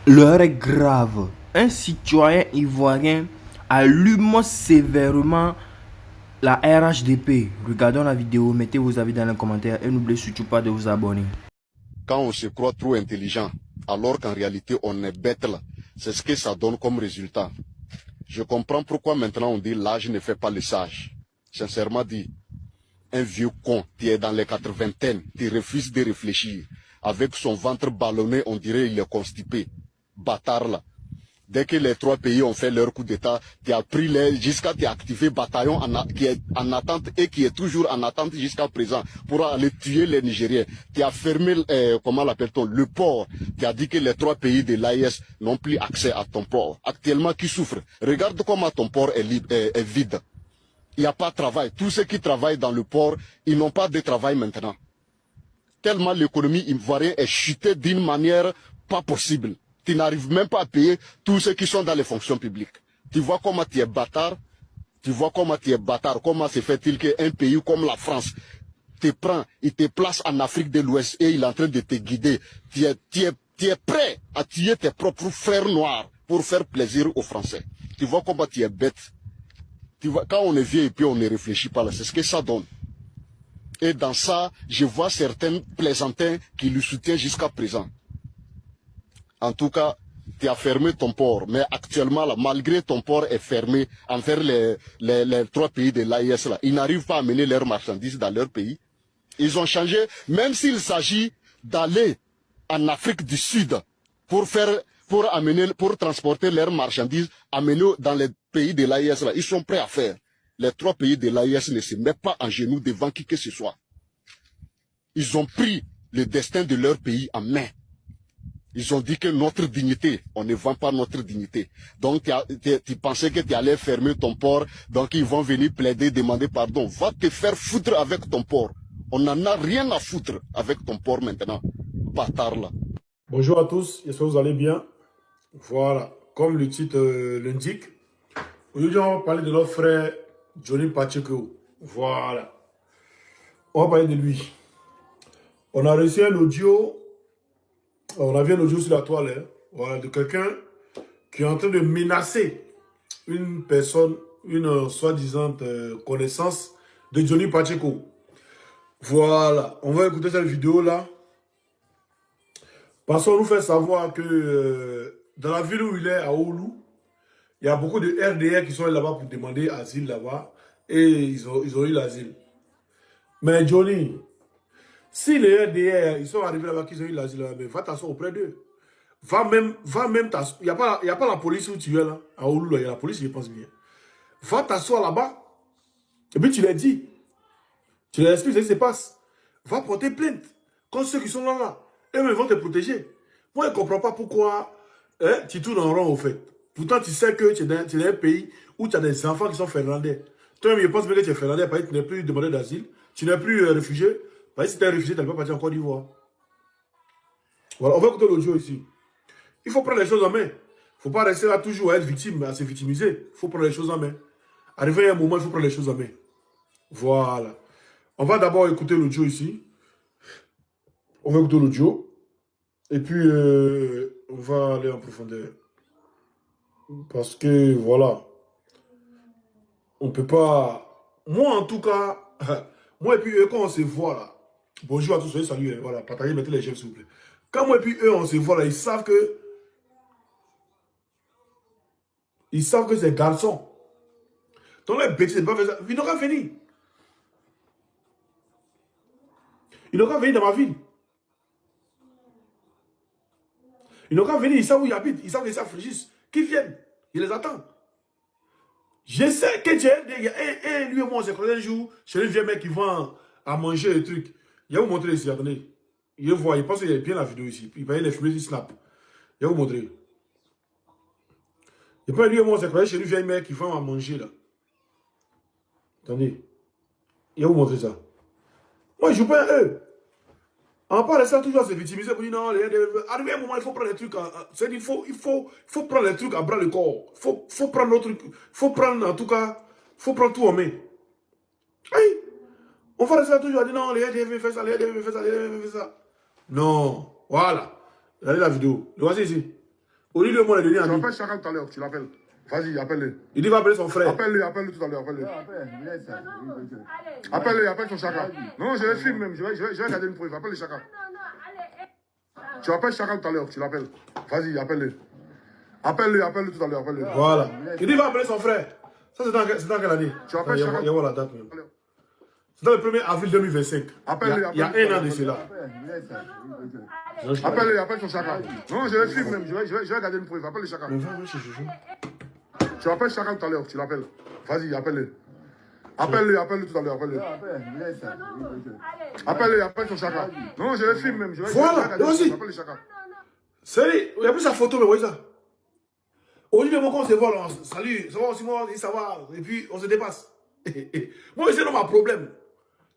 L'heure est grave. Un citoyen ivoirien allume sévèrement la RHDP. Regardons la vidéo, mettez vos avis dans les commentaires et n'oubliez surtout pas de vous abonner. Quand on se croit trop intelligent, alors qu'en réalité on est bête là, c'est ce que ça donne comme résultat. Je comprends pourquoi maintenant on dit l'âge ne fait pas le sage. Sincèrement dit, un vieux con qui est dans les 80 qui refuse de réfléchir, avec son ventre ballonné, on dirait il est constipé. Bâtard là. Dès que les trois pays ont fait leur coup d'État, tu as pris jusqu'à activer bataillon qui est en attente et qui est toujours en attente jusqu'à présent pour aller tuer les Nigériens. Tu as fermé, comment l'appelle-t-on, le port. Tu as dit que les trois pays de l'AIS n'ont plus accès à ton port. Actuellement, qui souffre? Regarde comment ton port est vide. Il n'y a pas de travail. Tous ceux qui travaillent dans le port, ils n'ont pas de travail maintenant. Tellement l'économie ivoirienne est chutée d'une manière pas possible. Tu n'arrives même pas à payer tous ceux qui sont dans les fonctions publiques. Tu vois comment tu es bâtard. Tu vois comment tu es bâtard. Comment se fait-il qu'un pays comme la France te prend, il te place en Afrique de l'Ouest et il est en train de te guider. Tu es prêt à tuer tes propres frères noirs pour faire plaisir aux Français. Tu vois comment tu es bête. Tu vois, quand on est vieux et puis on ne réfléchit pas là, c'est ce que ça donne. Et dans ça, je vois certains plaisantins qui le soutiennent jusqu'à présent. En tout cas, tu as fermé ton port. Mais actuellement, là, malgré ton port est fermé envers les trois pays de l'AIS, ils n'arrivent pas à amener leurs marchandises dans leur pays. Ils ont changé, même s'il s'agit d'aller en Afrique du Sud pour transporter leurs marchandises, amener dans les pays de l'AIS, ils sont prêts à faire. Les trois pays de l'AIS ne se mettent pas en genoux devant qui que ce soit. Ils ont pris le destin de leur pays en main. Ils ont dit que notre dignité, on ne vend pas notre dignité. Donc tu pensais que tu allais fermer ton port, donc ils vont venir plaider, demander pardon. Va te faire foutre avec ton port. On n'en a rien à foutre avec ton port maintenant. Bâtard là. Bonjour à tous, j'espère que vous allez bien. Voilà, comme le titre l'indique, aujourd'hui on va parler de notre frère Johnny Pacheco. Voilà, on va parler de lui. On a reçu un audio, on a vu un audio sur la toile, hein, voilà, de quelqu'un qui est en train de menacer une personne, une soi-disant connaissance de Johnny Pacheco. Voilà, on va écouter cette vidéo là. Parce qu'on nous fait savoir que dans la ville où il est, à Oulu, il y a beaucoup de RDR qui sont là-bas pour demander asile là-bas. Et ils ont eu l'asile. Mais Johnny, si les RDR, ils sont arrivés là-bas, qu'ils ont eu l'asile là-bas, va t'asseoir auprès d'eux. Va même t'asseoir. Il n'y a pas la police où tu es là. À Oulu, il y a la police, je pense bien. Va t'asseoir là-bas. Et puis tu leur dis. Tu leur expliques ce qui se passe. Va porter plainte. Comme ceux qui sont là. Eux-mêmes vont te protéger. Moi, je ne comprends pas pourquoi tu tournes en rond, au fait. Pourtant, tu sais que tu es dans un pays où tu as des enfants qui sont finlandais. Toi-même, je pense que tu es finlandais, parce que tu n'es plus demandeur d'asile. Tu n'es plus réfugié. Parce que si tu es réfugié, tu n'es pas parti en Côte d'Ivoire. Voilà, on va écouter l'audio ici. Il faut prendre les choses en main. Il ne faut pas rester là toujours à être victime, à se victimiser. Il faut prendre les choses en main. Arrivé à un moment, il faut prendre les choses en main. Voilà. On va d'abord écouter l'audio ici. On va écouter l'audio. Et puis, on va aller en profondeur. Parce que, voilà, on ne peut pas... Moi, en tout cas, moi et puis eux, quand on se voit là, bonjour à tous, soyez salués, voilà, partagez, mettez les j'aime, s'il vous plaît. Quand moi et puis eux, on se voit là, ils savent que c'est garçon. Donc les bêtises, pas faire ça. Ils n'ont qu'à venir. Ils n'ont qu'à venir dans ma ville. Ils n'ont qu'à venir, ils savent où ils habitent, ils savent les Frégis. Qu'ils viennent, ils les attendent. Je sais que lui et moi, on s'est croisé un jour chez les vieux mecs qui vont à manger des trucs. Il va vous montrer ici, attendez. Il voit, il pense qu'il y a bien la vidéo ici. Il va y les filmer sur Snap. Il va vous montrer. Et puis lui et moi, on s'est croisé chez les vieux mecs qui vont à manger là. Attendez. Il va vous montrer ça. Moi, je joue pas à eux. On part rester toujours à se victimiser pour dire non, arrivé à un moment, il faut prendre les trucs. C'est-à-dire, il faut prendre les trucs à bras le corps. Il faut prendre l'autre truc. Il faut prendre, en tout cas, il faut prendre tout en main. Aïe! On va rester là toujours à dire non, les RDF fait ça, les RDF fait ça, les RDF fait ça. Non, voilà. Regardez la vidéo. Le voici ici. Olivier, moi, le dernier Tu ami. appelles Chaka tout à l'heure, tu l'appelles. Vas-y, appelle-le. Il dit qu'il va appeler son frère. Appelle-le tout à l'heure, appelle-le. Appelle-le, appelle ton Chaka. Non, je vais filmer même, je vais regarder une preuve. Appelle le Chaka. Tu appelles Chaka tout à l'heure, tu l'appelles. Vas-y, appelle-le. Appelle-le tout à l'heure, appelle-le. Voilà. Il dit qu'il va appeler son frère. Ça, c'est dans quelle année? Tu appelles Chaka. Il y a la date même. C'est dans le 1er avril 2025. Appelle-le, Il y a un an de cela. Appelle-le, appelle ton Chaka. Non, je vais filmer même, je vais regarder une preuve. Appelle le Chaka. Mais va, chez Jojo. Tu appelles Chaka tout à l'heure, tu l'appelles. Vas-y, appelle-le. Appelle-le tout à l'heure, appelle-le. Appelle-le, appelle ton Chaka. Non, je vais filmer même, je vais regarder une preuve. Appelle le Chaka. Salut, il y a plus sa photo, mais voyez ça. Olivier, mon on se voit là. Salut, ça va aussi, moi, ça va. Et puis, on se dépasse. Moi, c'est dans ma problème.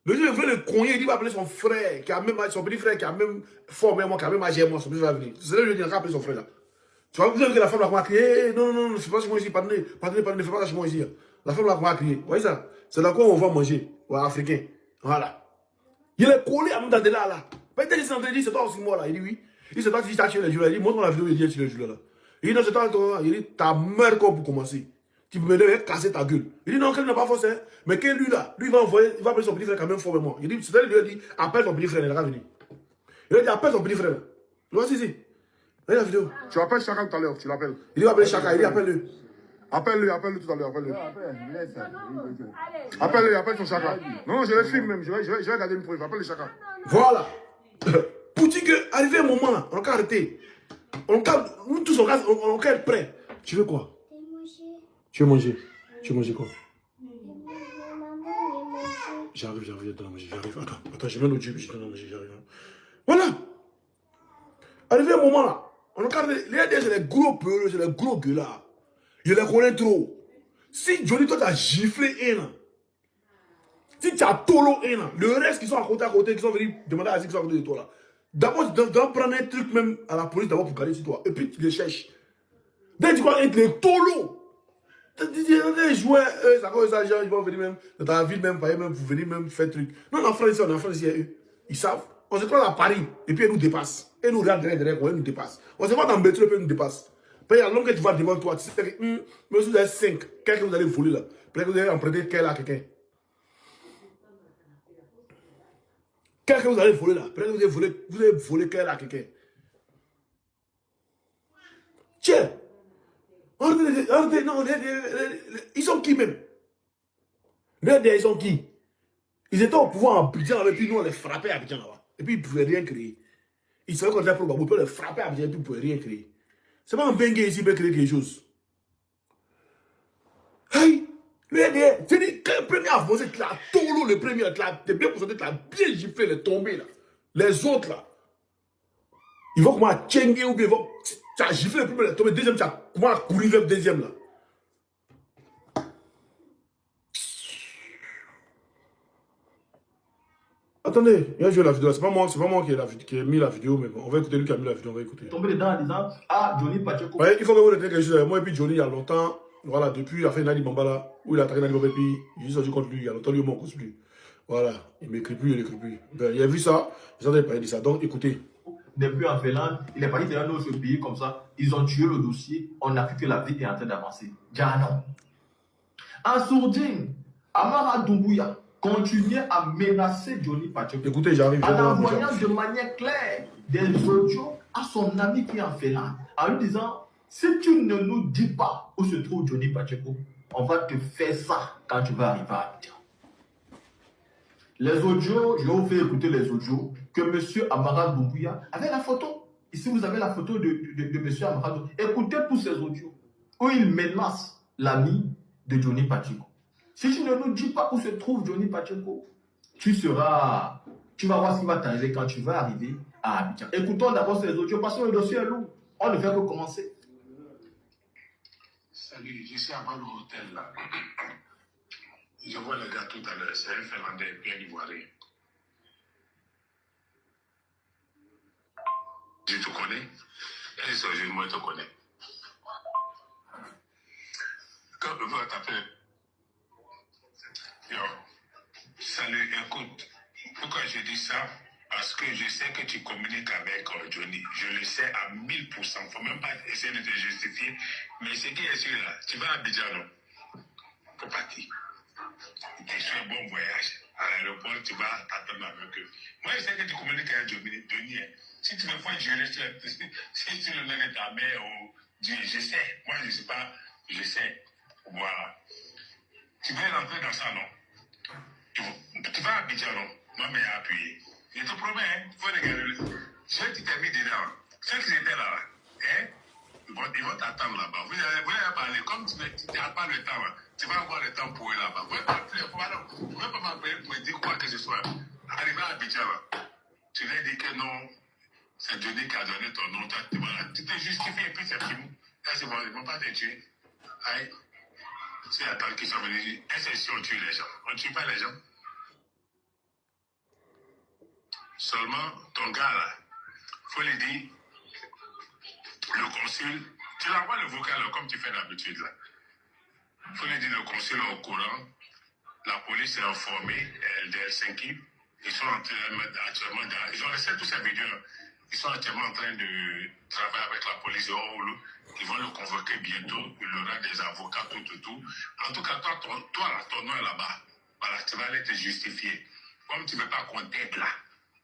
Le jour où il veut le cogner, il dit qu'il va appeler son frère, son petit frère qui a même formé moi, qui a même agi moi, son petit frère va venir. C'est là que je dis, il va appeler son frère là. Tu vas vous dire que la femme là, va crier, non, non, non, c'est pas chez moi ici, pardonnez, ne fais pas ça chez moi ici. La femme là, va crier. Vous voyez ça? C'est là qu'on va manger, ouais, africain. Voilà. Il est collé à mon date là. Peut-être qu'il s'est entendu, c'est toi aussi moi là. Il dit oui. Il dit, c'est toi qui as tué les joueurs. Il dit, montre-moi la vidéo, il dit, tu as tué les joueurs là. Il dit, non, c'est toi, il dit, ta mère quoi pour commencer. Tu peux me casser ta gueule. Il dit non, qu'elle n'a pas forcé. Mais que lui là, lui il va envoyer, il va appeler son petit frère quand même fort moi. Il dit, c'est lui qui dit, appelle ton petit frère, il va venir. Il a dit, appelle ton petit frère. Voici ici. Regarde la vidéo. Tu appelles Chaka tout à l'heure, tu l'appelles. Il va appeler Chaka, il dit, appelle-le. Appelle-le tout à l'heure, appelle-le. Appelle-le, appelle ton Chaka. Non, je vais filmer même, je vais regarder une preuve. Appelle le Chaka. Voilà. Pour dire qu'arrivé un moment là, on va arrêter. Nous tous, on va être prêts. Tu veux quoi? Tu veux manger? Tu veux manger quoi? J'arrive, je te manger, j'arrive. Attends, je mets l'autre jus, je te manger, j'arrive. Voilà! Arrivé un moment là, on regarde, les gars, c'est les gros peureux, c'est les gros gueulards. Je les connais trop. Si Johnny, toi, t'as giflé un là, si tu as tolo un là, le reste qui sont à côté, qui sont venus demander à qui sont à côté de toi là, d'abord, tu dois prendre un truc même à la police d'abord pour garder sur toi, et puis tu les cherches. Dès que tu vas être les tolo, des joueurs, ça cause ça, ils vont venir même dans ta ville, même, pour venir même faire truc. Non, en France, ils savent. On se croise à Paris, et puis ils nous dépassent. Ils nous regardent derrière, ils nous dépassent. On se voit dans le métro, et puis ils nous dépassent. Puis il y a l'homme que tu vois devant toi, tu sais que, mais vous avez 5, quelqu'un que vous allez voler là. Peut-être que vous allez emprunter quelqu'un à quelqu'un. Quelqu'un que vous allez voler là. Peut-être que vous allez voler quelqu'un à quelqu'un. Tiens! Non, ils sont qui même? Ils sont qui? Ils étaient au pouvoir à Abidjan, et puis nous on les frappait à Abidjan là-bas. Et puis ils ne pouvaient rien créer. Ils savaient qu'on était pour Babou, ils les frapper à Abidjan, et puis ils ne pouvaient rien créer. C'est pas un bengue ici qui peut créer quelque chose. Hey! C'est dit que le premier avancé, tu l'as tolo, le premier, tu l'as bien concentré, tu l'as bien giflé, les tombés là. Les autres là. Ils vont comment à tchengue ou bien ils vont. Tu as giflé le premier, les tombés, le deuxième, tu as comment à courir vers le deuxième là. Attendez, il y a joué la vidéo, c'est pas moi qui ai mis la vidéo, mais bon, on va écouter lui qui a mis la vidéo, on va écouter. Tomber dedans en disant, ah, Johnny Pacheco. Ouais, il faut que vous retenez quelque chose avec moi et puis Johnny il y a longtemps, voilà, depuis la fin de Nali Bambala, où il a attaqué Nali Bambala, et puis il est sorti contre lui, il y a longtemps, lui, il m'en cause plus. Voilà, il m'écrit plus, il n'écrit plus. Ben, il a vu ça, ils ont parlé de ça, donc écoutez. Depuis en Finlande, il est parti dans un autre pays comme ça, ils ont tué le dossier, on a vu que la vie est en train d'avancer. Déjà non. En sourdine, Amara Doumbouya continuait à menacer Johnny Pacheco. Écoutez, j'arrive. En envoyant de manière claire des audios à son ami qui est en Finlande, en lui disant, si tu ne nous dis pas où se trouve Johnny Pacheco, on va te faire ça quand tu vas arriver à Abidjan. Les audios, je vais vous faire écouter les audios que M. Amara Doumbouya avait la photo. Ici, vous avez la photo de M. Amara Doumbouya. Écoutez tous ces audios où il menace l'ami de Johnny Pacheco. Si tu ne nous dis pas où se trouve Johnny Pacheco, tu vas voir ce qui va t'arriver quand tu vas arriver à Abidjan. Écoutons d'abord ces audios parce que le dossier est lourd. On ne fait que commencer. Salut, je suis avant l'hôtel là. Je vois le gars tout à l'heure, c'est un Finlandais bien ivoirien. Je te connais. Et ce jour, moi, je te connais. Quand le voix t'appelle, yo, salut, écoute, pourquoi je dis ça? Parce que je sais que tu communiques avec Johnny. Je le sais à 1000%. Il ne faut même pas essayer de te justifier. Mais ce qui est sûr là, tu vas à Abidjan, non? Faut partir. Tu fais un bon voyage. À l'aéroport, tu vas t'attendre avec eux. Moi, je sais que tu communiques avec Johnny. Si tu veux faire jurer, si tu le mets ta mère ou Dieu, je sais. Moi, je ne sais pas. Je sais. Voilà. Tu veux rentrer dans ça, non? Tu vas à Abidjan, non? Moi, mais appuyé. Je te promets, hein, il faut regarder. Ceux qui t'ont mis dedans, ceux qui étaient là, hein, ils vont t'attendre là-bas. Vous allez parler. Comme tu n'as pas le temps, hein, tu vas avoir le temps pour eux là-bas. Vous ne pouvez pas m'appeler pour me dire quoi que ce soit. Arrivé à Abidjan, là, tu leur dis que non, c'est Johnny qui a donné ton nom. Tu te justifies et puis c'est fini. Là, c'est bon, ils ne vont pas te tuer. Aïe. C'est la temps qu'ils sont venus dire, est-ce si on tue les gens? On ne tue pas les gens. Seulement, ton gars là, il faut lui dire, le consul, tu l'envoies le vocal là, comme tu fais d'habitude là. Il faut lui dire, le consul est au courant, la police est informée, de Helsinki, ils sont actuellement dans, ils ont laissé tous ces vidéos là. Ils sont actuellement en train de travailler avec la police de Oulu. Ils vont le convoquer bientôt. Il aura des avocats, tout. En tout cas, toi là, ton nom est là-bas. Voilà, tu vas aller te justifier. Comme tu ne veux pas qu'on t'aide là.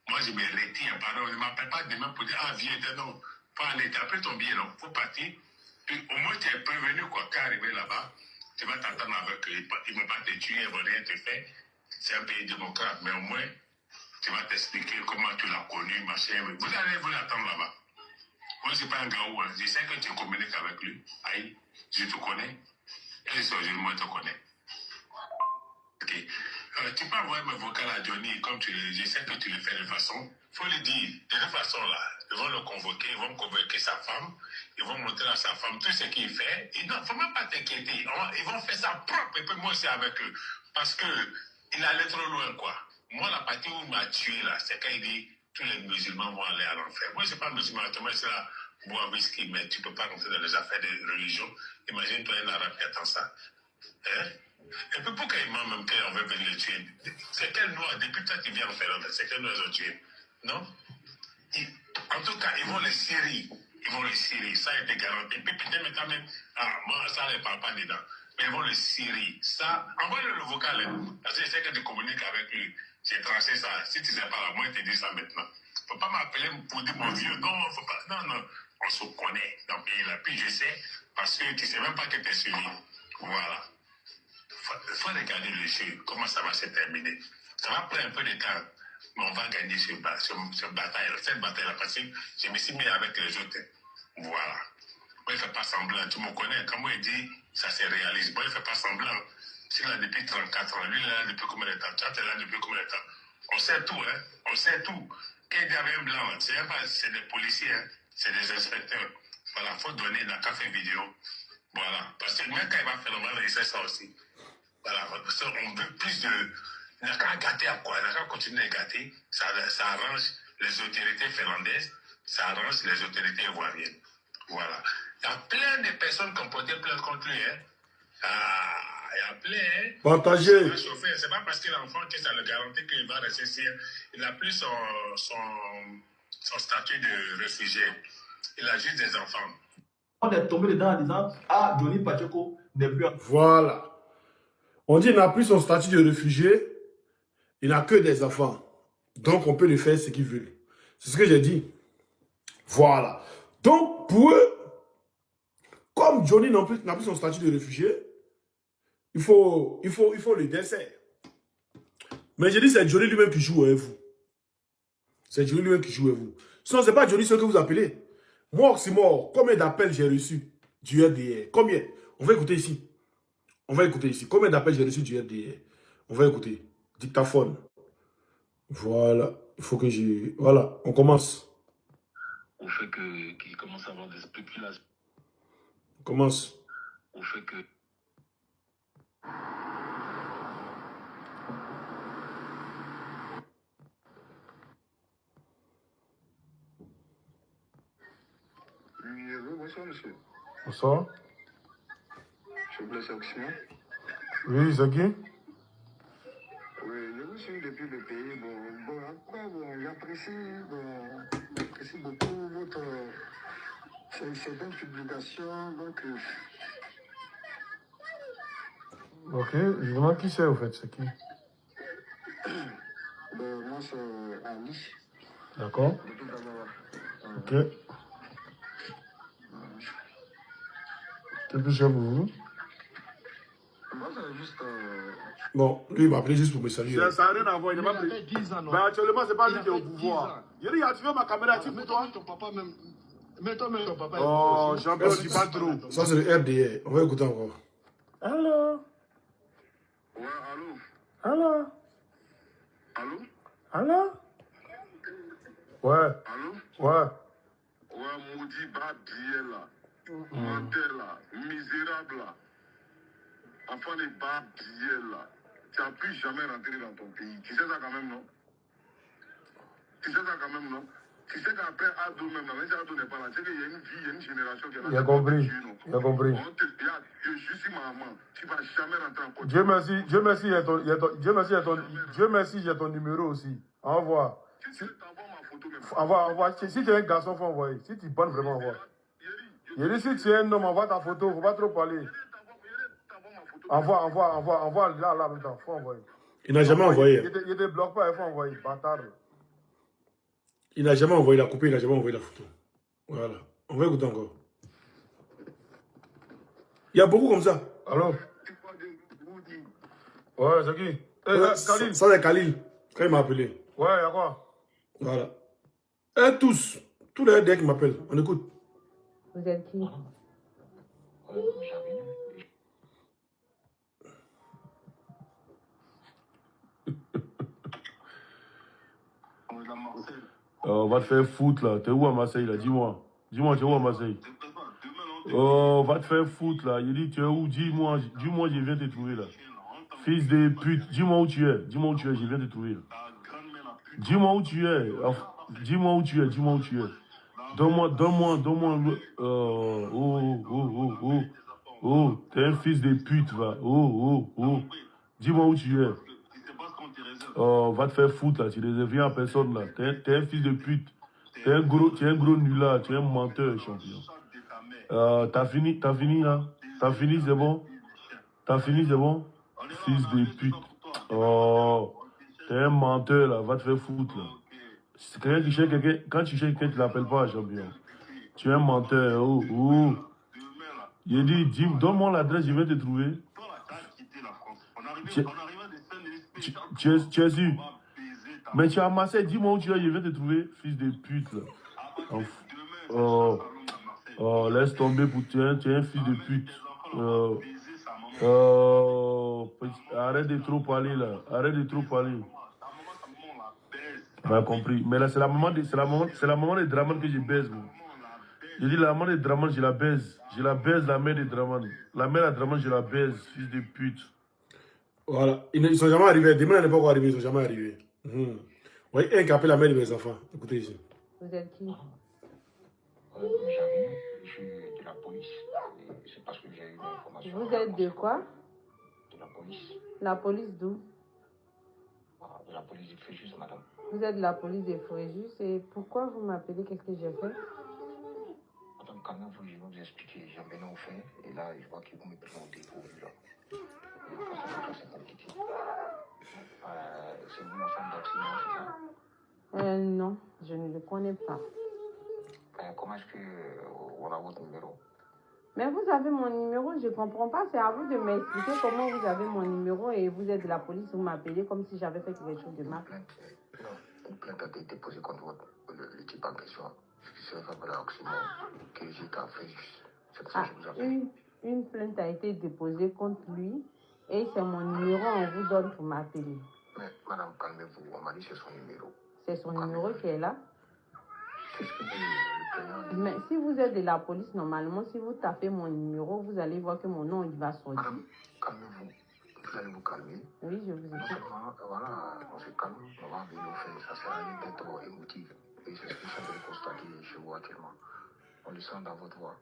Moi, je me retire. Pardon, ne m'appelle pas demain pour dire, ah, viens, non. Faut aller, t'as pris ton billet, non. Faut partir. Puis, au moins, tu es prévenu, quoi, qu'à arriver là-bas, tu vas t'attendre avec eux. Ils ne vont pas te tuer, ils ne vont rien te faire. C'est un pays démocrate, mais au moins, tu vas t'expliquer comment tu l'as connu, machin. Vous allez vous l'attendre là-bas. Moi, je ne suis pas un gaou. Hein. Je sais que tu communiques avec lui. Aïe, je te connais. Et aujourd'hui, moi, je te connais. Ok. Tu peux envoyer mes vocales à Johnny, comme je sais que tu le fais de façon. Il faut lui dire, de toute façon, là, ils vont le convoquer, ils vont convoquer sa femme, ils vont montrer à sa femme tout ce qu'il fait. Il ne faut même pas t'inquiéter. Ils vont faire ça propre, et puis moi aussi avec eux. Parce qu'il allait trop loin, quoi. Moi, la partie où il m'a tué, là, c'est quand il dit tous les musulmans vont aller à l'enfer. Moi, je ne suis pas musulman, moi, c'est là, boire whisky, mais tu ne peux pas rentrer dans les affaires de religion. Imagine-toi un arabe qui attend ça. Hein? Et puis pourquoi ils m'ont même qu'on veut venir le tuer? C'est quel noir, depuis toi qui viens en faire, c'est quel noir ils ont tué? Non? En tout cas, ils vont les serrer. Ils vont les serrer, ça a été garanti. Puis peut-être quand même, moi, ça ne parle pas dedans. Mais ils vont les serrer. Ça, envoie-le le vocal, hein, parce que je sais que tu communiques avec lui. J'ai tracé ça. Si tu ne sais pas là, moi, je te dis ça maintenant. Il ne faut pas m'appeler pour dire mon vieux. Non, faut pas. Non. On se connaît dans le pays là. Puis je sais, parce que tu ne sais même pas que tu es suivi. Voilà. Il faut regarder le jeu, comment ça va se terminer. Ça va prendre un peu de temps, mais on va gagner cette bataille-là, parce que je me suis mis avec les autres. Voilà. Moi, il ne fait pas semblant, tu me connais. Quand moi, il dit, ça se réalise. Moi, il ne fait pas semblant. Je suis là depuis 34 ans. Lui, il est là depuis combien de temps? Toi, tu es là depuis combien de temps? On sait tout, hein. On sait tout. Quand il y avait un blanc, c'est des policiers, hein. C'est des inspecteurs. Voilà, il faut donner dans le café vidéo. Voilà. Parce que même quand il va faire le mal, il sait ça aussi. Voilà, parce qu'on veut plus de... Il n'a qu'à gâter à quoi? Il n'a qu'à continuer à gâter. Ça arrange les autorités finlandaises, ça arrange les autorités ivoiriennes. Voilà. Il y a plein de personnes qui ont porté plainte contre lui. Hein. Il y a plein. Hein. Partagez. C'est pas parce qu'il est enfant que ça le garantit qu'il va rester ici. Il n'a plus son statut de réfugié. Il a juste des enfants. On est tombé dedans en disant, ah, Johnny Pacheco n'est plus... Voilà. On dit qu'il n'a plus son statut de réfugié, il n'a que des enfants. Donc, on peut lui faire ce qu'il veut. C'est ce que j'ai dit. Voilà. Donc, pour eux, comme Johnny n'a plus son statut de réfugié, il faut le dessert. Mais j'ai dit, c'est Johnny lui-même qui joue avec vous. C'est Johnny lui-même qui joue avec vous. Sinon, ce n'est pas Johnny seul que vous appelez. Moi, c'est mort. Combien d'appels j'ai reçus du RDR? Combien? On va écouter ici. On va écouter ici. Combien d'appels j'ai reçus du RDR? On va écouter. Dictaphone. Voilà. Il faut que j'ai... Voilà. On commence. Au fait qu'il commence à avoir des spéculations. On commence. Au fait que... Oui, bonsoir, monsieur. Bonsoir. Je suis blessé Oxymore. Oui, c'est qui? Oui, je vous suis depuis le pays. Bon, après, j'apprécie beaucoup votre ces belles publications. Donc, Ok, je demande qui c'est au fait, c'est qui? moi, c'est Ali. D'accord. Depuis Gabara. Ok. C'est plus cher pour vous? Moi, c'est juste. Bon, lui, il m'a appelé juste pour me saluer. Ça n'a rien à voir, il n'a pas pris. 10 ans, non? Mais actuellement, c'est pas Il lui a qui est au fait 10 pouvoir. ans. Il dit, tu veux ma caméra, tu pour toi? Ton papa même. Mais toi même ton papa. Oh, est champion, aussi. dis pas trop. Ça, c'est le RDA. On va écouter encore. Allô? Ouais, allô? Allô? Allô? Allô? Ouais, Allô? ouais. Ouais, maudit bas billet là. Menteur là. Misérable là. Enfant des bas billets là. Tu n'as plus jamais rentré dans ton pays. Tu sais ça quand même, non? Tu sais ça quand même, non? Tu sais qu'après Ado même, même si Ado n'est pas là, tu sais qu'il y a une vie, il y a une génération qui est là. Il a compris. Il a compris. Je suis maman. Tu ne vas jamais rentrer en Côte Dieu d'Ivoire. merci, Dieu merci, Dieu merci, j'ai ton numéro aussi. Envoie. Si tu veux, t'envoies ma photo même. Envoie. Si tu es un garçon, faut envoyer. Si tu bannes vraiment, envoie. Il dit si tu es un homme, envoie ta photo, faut pas trop parler. Envoie, là, maintenant, faut envoyer. Il n'a jamais envoyé. Il te bloque pas, il faut envoyer, bâtard. Il n'a jamais envoyé la coupée, il n'a jamais envoyé la photo. Voilà. On va écouter encore. Il y a beaucoup comme ça. Allô? Ouais, c'est qui? Khalil. Ça, c'est Khalil. Quand il m'a appelé. Ouais, y'a quoi? Voilà. Et tous les RDA qui m'appellent. On écoute. Vous êtes qui? On va te faire foutre là. T'es où à Marseille là? Dis-moi. Dis-moi, tu es où à Marseille? Oh, va te faire foutre là. Il dit, tu es où? Dis-moi, je viens te trouver là. Fils de pute, dis-moi où tu es. Dis-moi où tu es, je viens te trouver là. Dis-moi où tu es. Dis-moi où tu es, dis-moi où tu es. Donne-moi. Oh, t'es un fils de pute, va. Oh. Dis-moi où tu es. Oh, va te faire foutre là, tu ne deviens à personne là. T'es un fils de pute. Tu es un gros nulard, tu es un menteur, champion. T'as fini là? T'as fini, c'est bon? T'as fini, c'est bon? Fils de pute. Oh, t'es un menteur là, va te faire foutre là. Quand tu cherches quelqu'un, tu ne l'appelles pas, champion. Tu es un menteur. Oh. Il dit, donne-moi l'adresse, je vais te trouver. Tu es sûr? Mais tu es à Marseille, dis-moi où tu es, je vais te trouver, fils de pute là. Oh, laisse tomber pour toi, tu es un fils de pute. Arrête de trop parler là, arrête de trop parler. On a compris. Mais là, c'est la maman de Draman que je baise. Moi. Je dis la maman de Draman, je la baise. Je la baise, la mère de Draman. La mère de Draman, je la baise, fils de pute. Voilà. Ils ne sont jamais arrivés. Demain, ils n'est pas encore arrivé. Ils ne sont jamais arrivés. Oui, un qui appelle la mère de mes enfants. Écoutez ici. Vous êtes qui? J'arrive, je suis de la police. C'est parce que j'ai eu l'information. Vous êtes de quoi? De la police. La police d'où? De la police de Fréjus, madame. Vous êtes de la police de Fréjus et pourquoi vous m'appelez? Qu'est-ce que j'ai fait? Madame, quand même, je vais vous expliquer. J'ai un au fait et là, je vois que vous me prenez au dépourvu là. C'est compliqué. C'est vous, ma femme d'accident, c'est ça? Non, je ne le connais pas. Comment est-ce qu'on a votre numéro? Mais vous avez mon numéro, je ne comprends pas. C'est à vous de m'expliquer comment vous avez mon numéro et vous êtes de la police, vous m'appelez comme si j'avais fait quelque chose de mal. Une plainte a été déposée contre le type en question. C'est un fameux accident que j'ai fait. C'est pour ça que je vous appelle. Une plainte a été déposée contre lui et c'est mon numéro, on vous donne pour m'appeler. Mais madame, calmez-vous, on m'a dit que c'est son numéro. C'est son numéro qui est là. C'est ce que le Mais si vous êtes de la police, normalement, si vous tapez mon numéro, vous allez voir que mon nom il va sortir. Madame, calmez-vous. Vous allez vous calmer. Oui, je vous écoute. Voilà, on se calme, on va venir au fait. Ça sert à rien d'être émotif. Et c'est ce que je suis en train de constater chez vous actuellement. On le sent dans votre voix.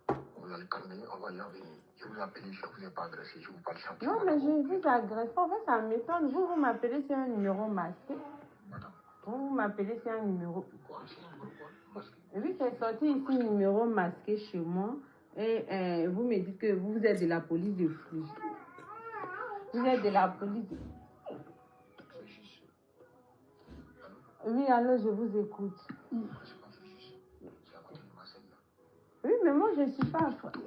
vous allez calmer, on va y arriver. Je vous appelle, je ne vous ai pas agressé, je vous parle simplement. Non, mais je vous agresse pas. En fait, ça m'étonne. Vous m'appelez, c'est un numéro masqué. Madame. Vous m'appelez, c'est un numéro. Quoi? C'est un numéro quoi? Masqué. Oui, c'est sorti ici un numéro masqué chez moi. Et vous me dites que vous êtes de la police de Fouge. Vous êtes de la police de... Oui, alors je vous écoute. Oui, mais moi je ne suis pas à Fréjus.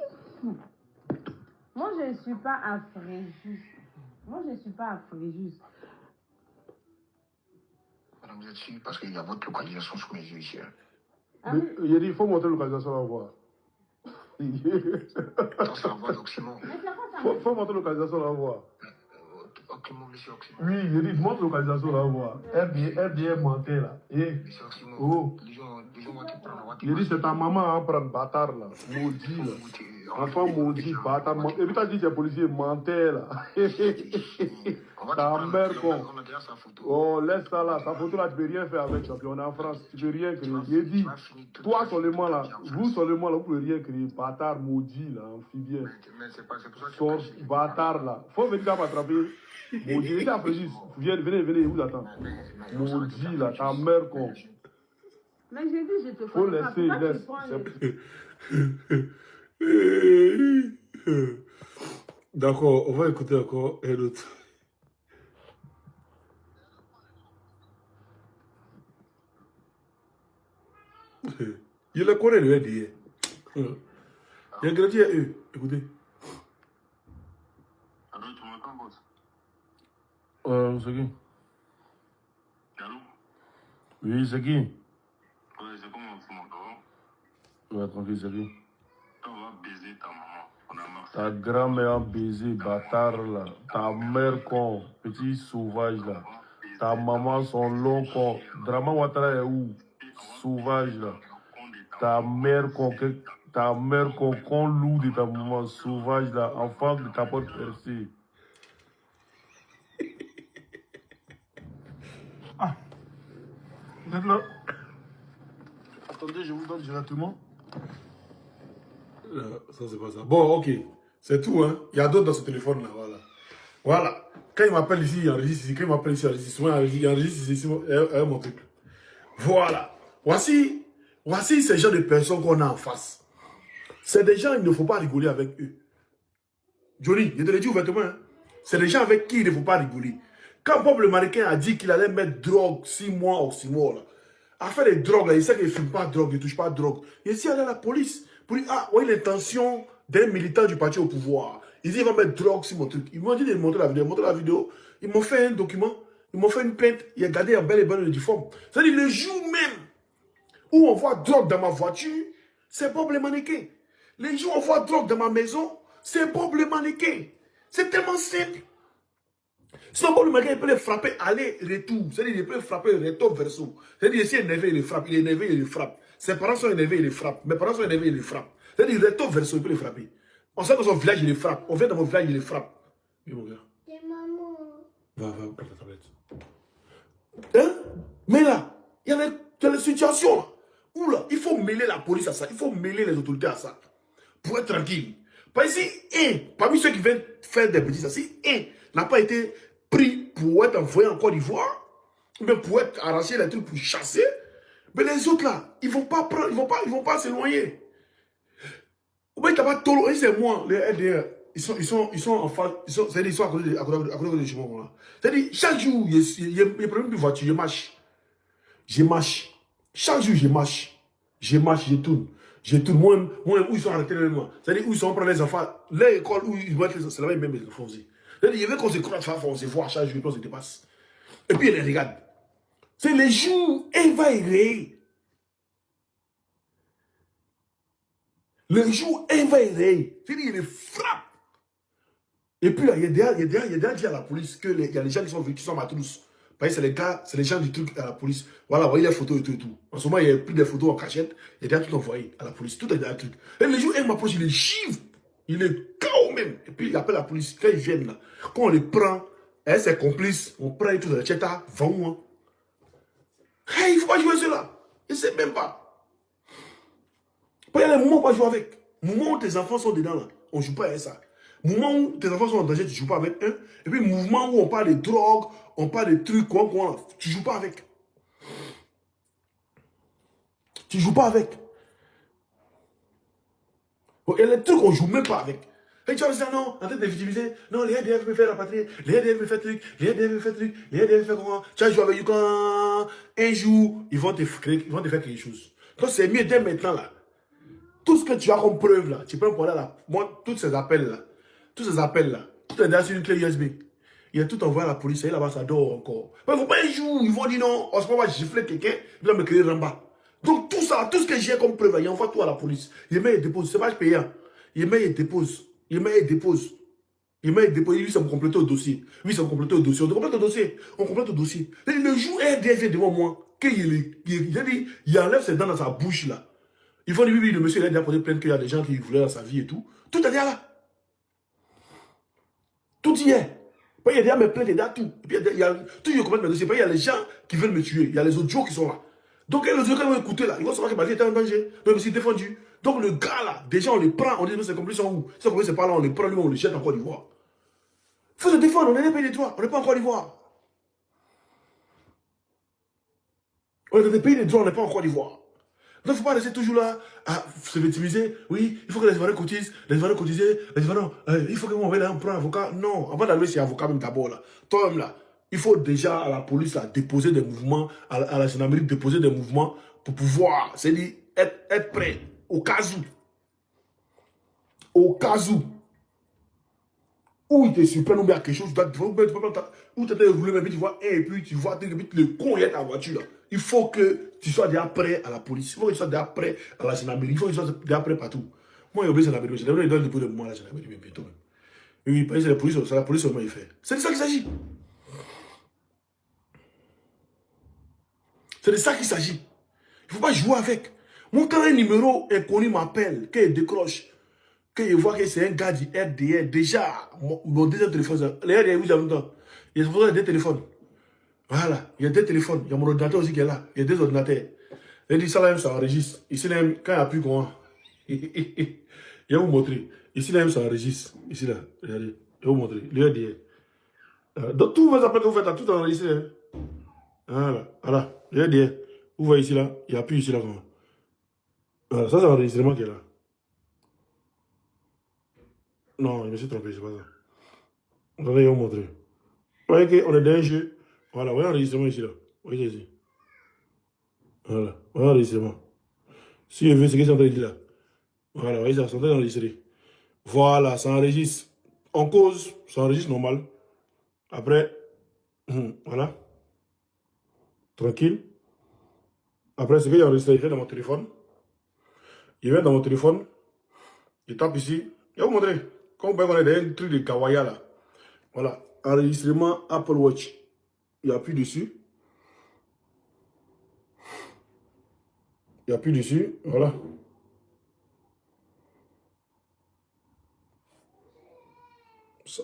Moi je ne suis pas à Fréjus. Moi je ne suis pas à Fréjus. Madame, vous êtes sûre parce qu'il y a votre localisation sous mes yeux ici. Ah, Mais, il a dit, il faut montrer la localisation à la voix. Attends, c'est la voix d'Oxymon. mais c'est quoi ça? Faut montrer la localisation à la voix. Oxymon, monsieur Oxymon. Oui, il dit, montre la localisation à la voix. Elle bien mentait là. Eh. Monsieur Oxymon. Oh. Les gens vont te prendre. Il dit, c'est ta maman à prendre bâtard là. Maudit là. Enfant maudit, bâtard. Et puis t'as dit, c'est policier mentait là. Ta mère con. Oh, laisse ça là. Sa photo là, tu peux rien faire avec, champion. On est en France, tu peux rien créer. Il dit, toi seulement là, vous seulement là, vous pouvez rien créer. Bâtard maudit là, amphibien. Mais c'est pas ça que Sors, bâtard là. Faut venir là m'attraper. Maudit, il est après juste. Venez, vous attends. Maudit là, ta mère con. Mais j'ai dit, je te Faut connais pas. laisser, Pourquoi tu laisse. prends les- D'accord, on va écouter encore un autre. Je le connais, le RDA. Il y a un grandi à eux. Écoutez. Allô, tu m'entends, boss? C'est qui? Allô? Oui, c'est qui? Ouais, c'est comment tu m'entends? Ouais, tranquille, c'est qui? On va baiser ta maman. On a marché. Ta grand-mère a baisé, bâtard là. Ta mère con, petit sauvage là. Ta maman, son long con. Drama Ouattara est où? Sauvage là. Ta mère con, con loup de ta maman, sauvage là. Enfant de capote percée. Ah. Vous êtes là? Attendez, je vous donne directement. Ça, c'est pas ça. Bon, ok. C'est tout, hein. Il y a d'autres dans ce téléphone-là, voilà. Voilà. Quand il m'appelle ici, il enregistre ici. Quand il m'appelle ici, il enregistre. Souvent, il enregistre ici, mon truc. Voilà. Voici ces gens de personnes qu'on a en face. C'est des gens, il ne faut pas rigoler avec eux. Johnny, je te l'ai dit ouvertement, hein. C'est des gens avec qui il ne faut pas rigoler. Quand Bob le mannequin a dit qu'il allait mettre drogue 6 mois ou 6 mois, là, à faire des drogues, là, il sait qu'il ne fume pas de drogue, il ne touche pas de drogue. Il dit, allez à la police. Pour dire, ah, oui, l'intention d'un militant du parti au pouvoir. Il dit, il va mettre drogue sur mon truc. Ils m'ont dit de montrer la vidéo. Montrer la vidéo. Ils m'ont fait un document. Ils m'ont fait une plainte. Il a gardé en bel et bon uniforme. C'est-à-dire, le jour même où on voit drogue dans ma voiture, c'est Bob le mannequin. Les jours où on voit drogue dans ma maison, c'est Bob le mannequin. C'est tellement simple. Sinon, Bob le mannequin, il peut les frapper aller-retour. C'est-à-dire, il peut les frapper recto-verso. C'est-à-dire, s'il est énervé, il les frappe. Il est énervé, il les frappe. Ses parents sont énervés, il les frappe. Mes parents sont énervés, il les frappe. C'est-à-dire, recto-verso, il peut les frapper. On sait que son village, il les frappe. On vient dans mon village, il les frappe. Oui, mon gars. C'est maman. Va, prends ta tablette. Hein? Mais là, il y a des situations là, où là, il faut mêler la police à ça. Il faut mêler les autorités à ça. Pour être tranquille. Parce que si parmi ceux qui viennent faire des bêtises, si n'a pas été pris pour être envoyé en Côte d'Ivoire, ou bien pour être arraché les trucs pour chasser, mais les autres là, ils vont pas prendre, ils vont pas s'éloigner. Ou bien pas Tolo, et c'est moi, les LDR, ils sont en face, c'est-à-dire ils sont à côté de chez moi là. C'est-à-dire chaque jour, il y a un problème de voiture, je marche. Chaque jour, je marche, je tourne. Moi, où ils sont arrêtés moi. C'est-à-dire où ils sont prendre les enfants, l'école où ils vont être, c'est là-bas même les enfants aussi. C'est-à-dire, il y avait qu'on se croise, on se voit chaque jour, on se dépasse. Et puis, il les regarde. C'est les jours, elle va errer. Le jour, elle va errer. C'est-à-dire, il les frappe. Et puis, là, il y a déjà dit à la police qu'il y a des gens qui sont matrousse. Parce que c'est les gars, c'est les gens du truc à la police. Voilà, voyez les photos et tout. En ce moment, il y a plus de photos en cachette. Il y a déjà tout envoyé à la police. Tout est dans le truc. Et le jour où elle m'approche, il est chive. Il est KO même. Et puis, il appelle la police. Quand ils viennent là, quand on les prend, elle, ses complices, on prend tout dans le tcheta, 20 mois. Hey, il ne faut pas jouer cela. Il ne sait même pas. Il y a des moments où on va jouer avec. Moment où tes enfants sont dedans, là, on ne joue pas avec ça. Moment où tes enfants sont en danger, tu ne joues pas avec eux. Et puis, mouvement où on parle de drogue, on parle de trucs, quoi, tu ne joues pas avec. Tu ne joues pas avec. Et les trucs, on ne joue même pas avec. Et tu vas dire non, en train de victimiser. Non, les RDF me fait la patrie. Les RDF me fait truc. Les RDF me fait truc. Les RDF me fait comment? Tu vas jouer avec Yukan. Un jour, ils vont te faire quelque chose. Donc, c'est mieux dès maintenant, là. Tout ce que tu as comme preuve, là, tu peux prendre là. Moi, tous ces appels-là, tout est derrière sur une clé USB. Il y a tout envoyé à la police. Et là-bas, ça dort encore. Mais il ne faut pas un jour, ils vont dire non. On se va gifler quelqu'un. Il va me créer en bas. Donc, tout ça, tout ce que j'ai comme preuve, il envoie tout à la police. Il met et dépose. C'est pas payant. Il met et dépose. Il met et dépose. Il met et dépose. Lui, ça me complète au dossier. Oui, ça me complète au dossier. On complète au dossier. On complète au dossier. Et le jour RDF est devant moi, il enlève ses dents dans sa bouche là. Il faut dire oui, le monsieur il a déjà posé plainte qu'il y a des gens qui voulaient dans sa vie et tout. Tout est déjà là. Tout y est. Il y a déjà mes plaintes, il y a tout. Et puis, il y a tout, je commente mes dossiers. Il y a les gens qui veulent me tuer. Il y a les audios qui sont là. Donc, les audios, quand ils vont écouter là, ils vont savoir que ma vie était en danger. Donc, je me suis défendu. Donc, le gars là, déjà, on les prend. On dit, ses complices sont où? Ses complices, c'est pas là, on les prend, lui, on les jette en Côte d'Ivoire. Il faut se défendre, on est dans les pays des droits. On n'est pas en Côte d'Ivoire. On est dans des pays des droits, on n'est pas en Côte d'Ivoire. Donc, il ne faut pas rester toujours là à se victimiser. Oui, il faut que les Ivoiriens cotisent. Les Ivoiriens cotisent. Les Ivoiriens, il faut que on va prendre un avocat. Non, avant d'aller chez avocat, même d'abord, là. Toi-même, là, il faut déjà à la police là, déposer des mouvements, à la gendarmerie déposer des mouvements pour pouvoir, c'est-à-dire être prêt au cas où. Au cas où il te surprend ou bien quelque chose, où tu as roulé, mais tu vois, et puis tu vois, le con est ta voiture là. Il faut que tu sois déjà prêt à la police. Il faut que tu sois déjà prêt à la gendarmerie. Il faut que tu sois déjà prêt partout. Moi, j'ai oublié la gendarmerie. Il donne le dépôt de moi à la gendarmerie bientôt. Oui, c'est la police comment il fait. C'est de ça qu'il s'agit. C'est de ça qu'il s'agit. Il ne faut pas jouer avec. Moi, quand un numéro inconnu m'appelle, qu'il décroche, qu'il voit que c'est un gars du RDR, déjà, mon deuxième téléphone, les RDR, vous avez longtemps. Il y a des téléphones. Voilà, il y a deux téléphones. Il y a mon ordinateur aussi qui est là. Il y a deux ordinateurs. Il dit ça là, ça enregistre. Ici, là, quand il n'y a plus comment. Il va vous montrer. Ici, là, ça enregistre. Ici, là, regardez. Il va vous montrer. Le RDR. Donc, tous vos appels que vous faites, tout enregistré. Hein. Voilà, voilà. Le RDR. Vous voyez ici, là. Il n'y a plus ici, là, comment. Voilà, ça, c'est l'enregistrement qui est là. Non, je me suis trompé, c'est pas ça. Attendez, il va vous montrer. Vous voyez qu'on est dans un jeu. Voilà, voyez l'enregistrement ici, là. Voyez ici. Voilà, voyez l'enregistrement. Si je veux, c'est ce que c'est en train de dire là. Voilà, voyez ça, c'est en train d'enregistrer. Voilà, ça enregistre. En cause, ça enregistre normal. Après, voilà. Tranquille. Après, ce que j'ai enregistré, il fait dans mon téléphone. Il vient dans mon téléphone. Il tape ici. Je vais vous montrer. Comme vous voyez, on est dans un truc de Kawaya là. Voilà. Enregistrement Apple Watch. Il appuie dessus. Il appuie dessus. Voilà.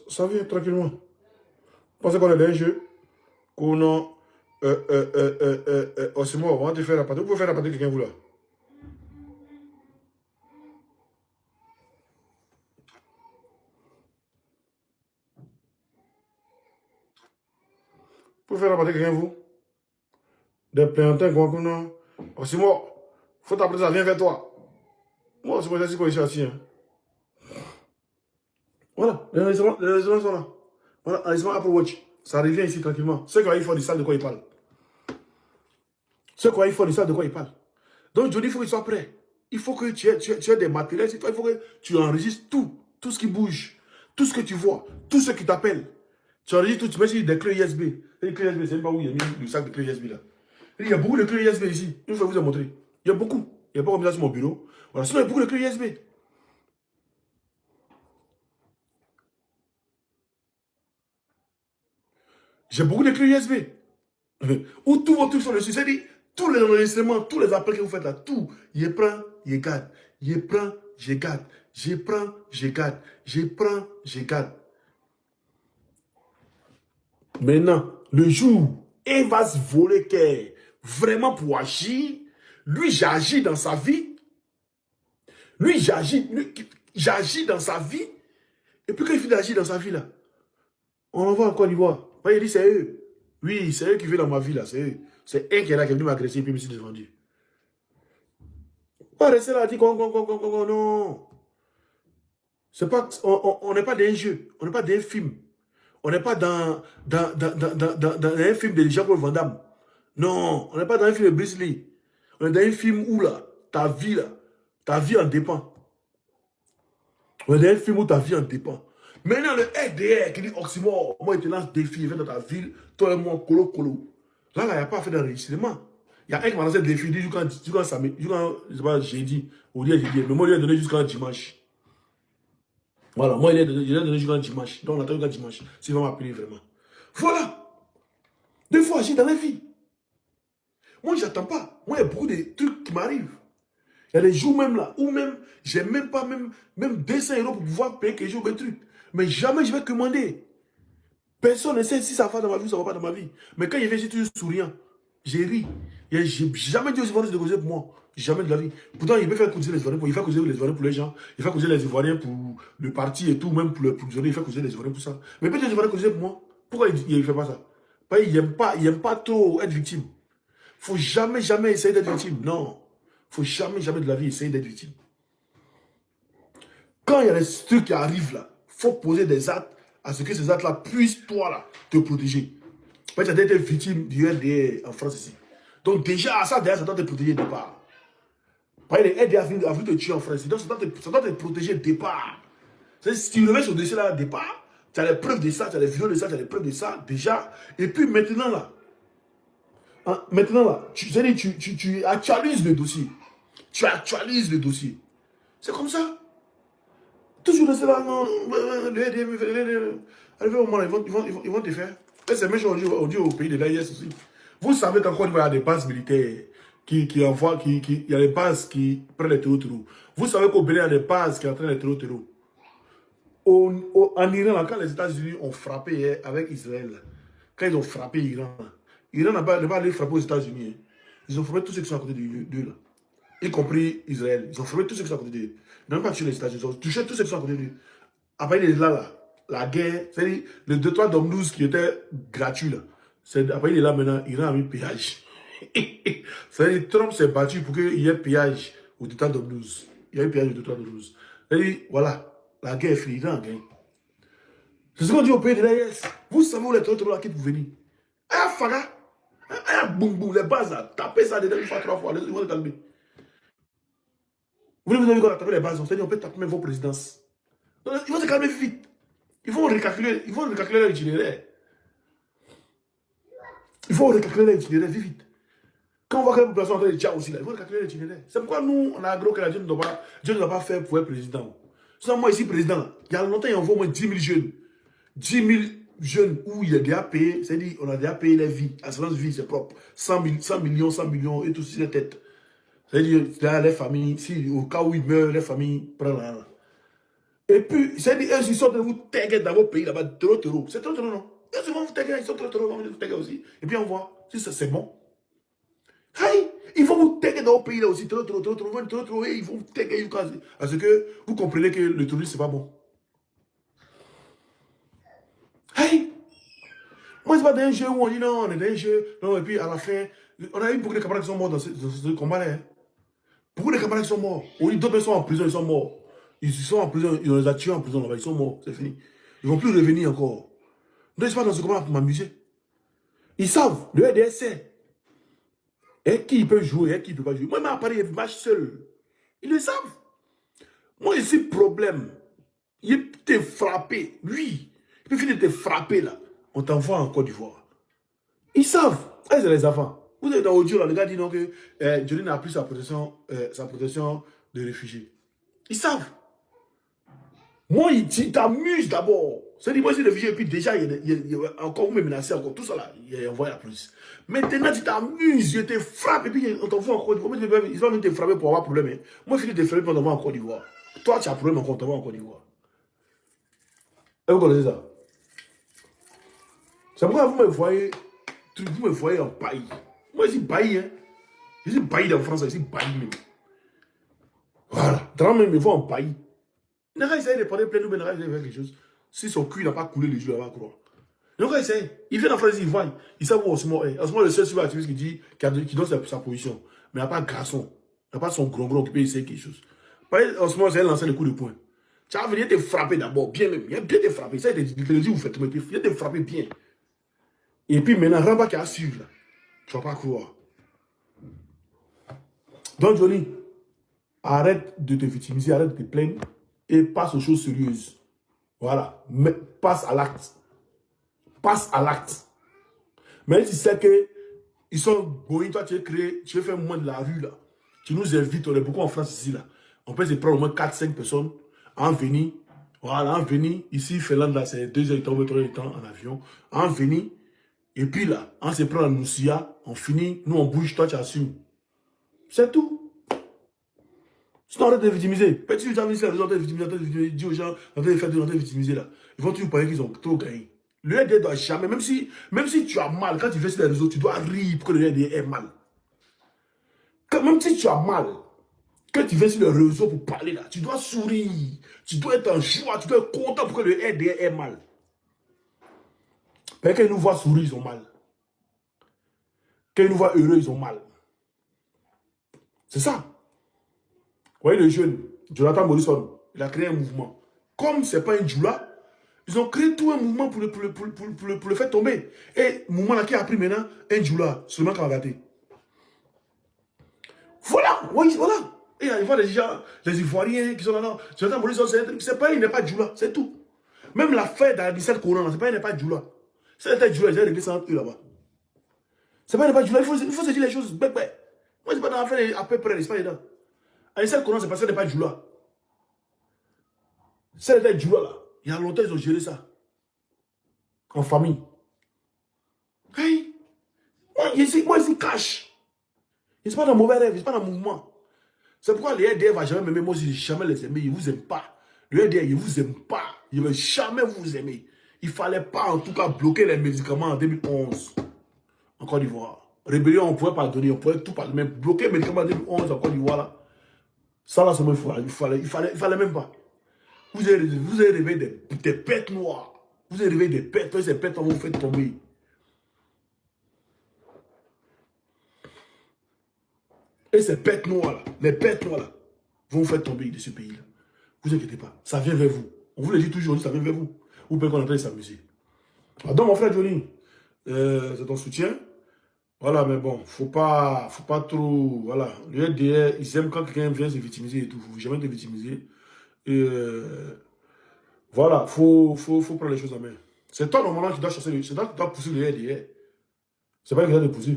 Ça vient tranquillement. Pensez qu'on est dans un jeu. Qu'on a. C'est moi, on va te faire la pâte. Vous pouvez faire la pâte de quelqu'un, vous là. Vous pouvez faire la pâte de quelqu'un, vous. Des plaignantins, qu'on a. C'est moi. Faut t'appeler ça, viens vers toi. Moi, c'est moi, je suis quoi ici assis. Hein. Voilà, les restaurants sont là. Voilà, enregistrement Apple Watch. Ça revient ici tranquillement. Ceux qui font du sale, de quoi ils parlent. Ceux qui font du sale, de quoi ils parlent. Donc, Johnny, il faut qu'il soit prêt. Il faut que tu aies des matériels. Il faut que tu enregistres tout ce qui bouge, tout ce que tu vois, tout ce qui t'appelle. Tu enregistres tout, tu mets ici des clés USB. Les clés USB, c'est pas où il y a mis le sac de clés USB là. Il y a beaucoup de clés USB ici. Une fois, je vous ai montré. Il y a beaucoup. Il n'y a pas comme ça sur mon bureau. Voilà, sinon, il y a beaucoup de clés USB. J'ai beaucoup de clés USB. Où tous vos trucs sont dessus. C'est-à-dire, tous les enregistrements, tous les appels que vous faites là, tout, je prends, je garde. Je prends, je garde. Je prends, je garde. Je prends, je garde. Maintenant, le jour, il va se voler vraiment pour agir. Lui, j'agis dans sa vie. Lui, j'agis dans sa vie. Et puis quand il finit d'agir dans sa vie, là, on l'envoie en Côte d'Ivoire. Il dit, c'est eux. Oui, c'est eux qui viennent dans ma vie, là, c'est eux. C'est un qui est là, qui est venu m'agresser, et puis je me suis défendu. Pas rester là, dire non. C'est pas, on n'est pas dans un jeu, on n'est pas dans un film. On n'est pas dans un film de Jean-Claude Van Damme. Non, on n'est pas dans un film de Bruce Lee. On est dans un film où, là, ta vie en dépend. On est dans un film où ta vie en dépend. Maintenant, le RDR qui dit Oxymore, moi, il te lance défi, il vient dans ta ville, toi et moi, colo. Là, il n'y a pas fait d'enregistrement. Il y a un qui m'a lancé le défi, il dit jusqu'à jeudi, ou jeudi, mais moi, il a donné jusqu'à dimanche. Voilà, moi, il a donné jusqu'à dimanche. Donc, on attend jusqu'à dimanche, s'il va m'appeler vraiment. Voilà. Des fois, j'ai dans la vie. Moi, je n'attends pas. Moi, il y a beaucoup de trucs qui m'arrivent. Il y a des jours même là, où même, j'ai même pas même 200 € pour pouvoir payer quelque chose, des trucs. Mais jamais je vais commander. Personne ne sait si ça va dans ma vie ou ça va pas dans ma vie. Mais quand il vient, j'ai toujours souriant. J'ai ri. J'ai jamais dit aux Ivoiriens de causer pour moi. Jamais de la vie. Pourtant, il peut faire causer les Ivoiriens pour, il fait causer les Ivoiriens pour les gens. Il fait causer les Ivoiriens pour le parti et tout, même pour le il fait causer les Ivoiriens pour ça. Mais peut-être les Ivoiriens causer pour moi. Pourquoi il ne fait pas ça? Parce qu'il n'aime pas trop être victime. Il ne faut jamais essayer d'être victime. Non. Il ne faut jamais de la vie essayer d'être victime. Quand il y a des trucs qui arrivent là, il faut poser des actes à ce que ces actes-là puissent, toi là, te protéger. Parce que tu as été victime du RDA en France ici. Donc déjà, ça doit te protéger de départ. Parce que le RDA a voulu te tuer en France. Donc ça doit te protéger de départ. Si tu reviens sur le dossier là, de départ, tu as les preuves de ça, tu as les vidéos de ça, tu as les preuves de ça, déjà. Et puis maintenant là, tu actualises le dossier. Tu actualises le dossier. C'est comme ça. Toujours de cela, non, arrivé au moment, ils vont te faire. Et c'est même chose on dit au pays de l'AIS aussi. Vous savez qu'encore il y a des bases militaires qui envoient, il y a des bases qui prennent les terreaux. Vous savez qu'au Bénin, il y a des bases qui entraînent les terreaux. En Iran, quand les États-Unis ont frappé avec Israël, quand ils ont frappé l'Iran n'a pas allé frapper aux États-Unis. Ils ont frappé tous ceux qui sont à côté d'eux là. Y compris Israël. Ils ont frappé tous ceux qui sont à côté d'eux. Ils n'ont pas tué les États-Unis. Ils ont touché tous ceux qui sont à côté d'eux. Après, il est là, la guerre, c'est-à-dire le détroit d'Ormuz qui était gratuit là. Après, il est là maintenant, Iran a mis péage. C'est-à-dire Trump s'est battu pour qu'il y ait péage au détroit d'Ormuz. Il y a eu péage au détroit d'Ormuz. C'est-à-dire, voilà, la guerre est finie, Iran a gagné. C'est ce qu'on dit au pays de l'AES. Vous savez où les terroristes là qui peuvent venir. Ah, Faga. Ah, boum, boum, les bases là. Tapez ça dedans une fois, 3 fois. Ils vont le calmer. Vous avez qu'on a tapé les bases, on peut taper même vos présidences. Ils vont se calmer vite. Ils vont recalculer leur itinéraire. Il faut recalculer l'itinéraire vite. Quand on voit que la population est en train de dire aussi, là, il faut recalculer l'itinéraire. C'est pourquoi nous, on a agro que Dieu ne doit pas faire pour être président. Sinon, moi, ici, président, il y a longtemps, il y a au moins 10 000 jeunes. 10 000 jeunes où il y a déjà payé, c'est-à-dire on a déjà payé les vies, assurance vie, c'est propre. 100 millions et tout sur les têtes. C'est-à-dire, les familles, si au cas où ils meurent, les familles prennent l'argent. Et puis, c'est-à-dire, ils sont de vous taguer dans vos pays là-bas, terreau. C'est trop, non? Ils vont vous taguer, ils sont trop, ils vont vous taguer aussi. Et puis on voit, si c'est bon. Hey, ils vont vous taguer dans vos pays là aussi, trop, et ils vont vous taguer. Parce que vous comprenez que le tourisme, c'est pas bon. Hey! Moi, c'est pas d'un jeu où on dit non, on est dans un jeu. Non, et puis à la fin, on a eu beaucoup de camarades qui sont morts dans ce combat-là. Hein. Beaucoup de camarades qui sont morts. On dit d'autres personnes sont en prison, ils sont morts. Ils sont en prison, ils les ont tués en prison là-bas, ils sont morts, c'est fini. Ils ne vont plus revenir encore. Donc, je ne suis pas dans ce combat pour m'amuser. Ils savent, le RDS sait. Et qui peut jouer, et qui ne peut pas jouer. Moi, à Paris, il marche seul. Ils le savent. Moi, ici, problème. Il peut te frapper, lui. Il peut finir de te frapper là. On t'envoie en Côte d'Ivoire. Ils savent. Ah, c'est les enfants. Vous êtes dans l'audio là, le gars dit donc que Johnny n'a plus sa protection de réfugié. Ils savent. Moi, il t'amuse d'abord. C'est-à-dire, moi, je suis réfugié, et puis déjà, il y a encore, vous me menacez encore, tout ça là, il envoie la police. Maintenant, tu t'amuses, je te frappe, et puis on t'envoie en Côte d'Ivoire. Ils vont venir te frapper pour avoir problème. Hein. Moi, je finis de te frapper pour t'envoyer en Côte d'Ivoire. Toi, tu as problème encore, on t'envoie en Côte d'Ivoire. Et vous connaissez ça? C'est pourquoi vous me voyez en bailli. Moi, je suis bailli, hein. Je suis bailli en France, je suis bailli même. Voilà. Dans même, ils vont en paille. Il n'a qu'à essayer de prendre plein de il n'a qu'à essayer de faire quelque chose. Si son cul n'a pas coulé les yeux, il va croire. Il n'a qu'à essayer. Il vient en France, il voit. Il sait où Osmo est. Osmo est le seul activiste qui donne sa position. Mais il n'y a pas de garçon. Il n'y a pas son gros qui peut essayer quelque chose. Par exemple, Osmo, c'est lancer le coup de poing. Tu vas venir te frapper d'abord, bien même. Il y a bien te frapper. Ça, il te dit, vous faites, mais il vient te frapper bien. Et puis maintenant, Ramba qui a suivi là. Tu ne vas pas croire. Donc, Johnny, arrête de te victimiser, arrête de te plaindre et passe aux choses sérieuses. Voilà. Mais passe à l'acte. Passe à l'acte. Mais tu sais que ils sont goïs, toi tu as fait un mouvement de la rue là. Tu nous invites, on est beaucoup en France ici là. On peut se prendre au moins 4-5 personnes en venir. Voilà, en venir. Ici, Finlande là, c'est 2 heures de temps, 3 heures de temps en avion. En venir. Et puis là, on se prend la Noussia, on finit, nous on bouge, toi tu assumes. C'est tout. Sinon, arrête de victimiser. Petit, tu as mis ça, les autres victimiser, dis aux gens, on va faire de victimiser là. Ils vont toujours penser qu'ils ont trop gagné. Le RDR doit jamais, même si tu as mal, quand tu fais sur les réseaux, tu dois rire pour que le RDR ait mal. Même si tu as mal, quand tu vas sur le réseau pour parler là, tu dois sourire, tu dois être en joie, tu dois être content pour que le RDR ait mal. Mais quand ils nous voient sourire, ils ont mal. Quand ils nous voient heureux, ils ont mal. C'est ça. Vous voyez le jeune, Jonathan Morrison, il a créé un mouvement. Comme ce n'est pas un djoula, ils ont créé tout un mouvement pour le faire tomber. Et le mouvement là qui a pris maintenant un djoula, seulement qu'on va gâter. Voilà, oui, voilà. Et il voit les gens, les Ivoiriens qui sont là, Jonathan Morrison, c'est pas, il n'est pas djoula, c'est tout. Même la fête dans 17 Coran, c'est pas, il n'est pas djoula. Si c'était djoula, ils avaient réglé ça entre eux là-bas. C'est pas, il n'est pas djoula, il faut se dire les choses. Moi, je ne suis pas dans l'affaire à peu près, c'est pas dedans. À 17 Coran, c'est parce que ce n'est pas djoula. C'était djoula là. Il y a longtemps, ils ont géré ça. En famille. Hey. Moi, ici, cache. Ils ne sont pas dans le mauvais rêve, ils ne sont pas dans le mouvement. C'est pourquoi les RDR ne vont jamais m'aimer. Moi aussi, je ne vais jamais les aimer. Ils ne vous aiment pas. Le RDR, il ne vous aime pas. Il ne va jamais vous aimer. Il ne fallait pas, en tout cas, bloquer les médicaments en 2011. En Côte d'Ivoire. Rébellion, on ne pouvait pas donner. On pouvait tout parler. Mais bloquer les médicaments en 2011 en Côte d'Ivoire, là. Ça, là, seulement, il fallait même pas. Vous avez rêvé des bêtes noires. Vous avez rêvé des bêtes. Ces bêtes, on vous fait tomber. Et ces bêtes noires là, les bêtes noires là, vont vous faire tomber de ce pays-là. Ne vous inquiétez pas, ça vient vers vous. On vous le dit toujours, ça vient vers vous. Vous pouvez qu'on est en train de s'amuser. Donc mon frère Johnny, c'est ton soutien. Voilà, mais bon, faut pas trop. Voilà, le RDR, ils aiment quand quelqu'un vient se victimiser et tout. Il ne faut jamais te victimiser. Et voilà, faut prendre les choses en main. C'est toi normalement qui dois chasser, c'est toi qui dois pousser le RDR. C'est pas quelqu'un de pousser.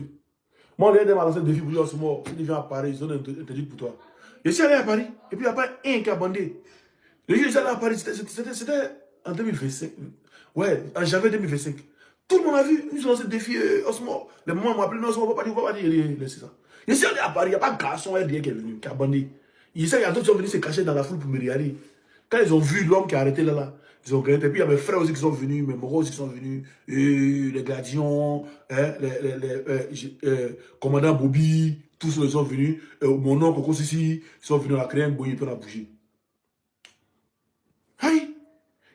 Moi, les RDR m'a lancé un défi pour lui en ce moment. S'il vient à Paris, ils ont interdit pour toi. Je suis allé à Paris, et puis il n'y a pas un qui a bandé. Le jour où je suis allé à Paris, c'était en 2025. Ouais, en janvier 2025. Tout le monde a vu, ils ont lancé un défi en ce moment. Les mamans m'ont appelé, non, on ne va pas dire, c'est ça. Je suis allé à Paris, il n'y a pas de garçon RDR qui est venu, qui a bandé. Il y a d'autres qui sont venus se cacher dans la foule pour me regarder. Quand ils ont vu l'homme qui a arrêté là, ils ont regretté. Et puis il y a mes frères aussi qui sont venus, mes moraux aussi qui sont venus, les Gladions, hein, commandant Bobby, tous ceux qui sont venus, mon oncle Coco Sissi, ils sont venus à créer un bouillie et puis on a bougé. Hey,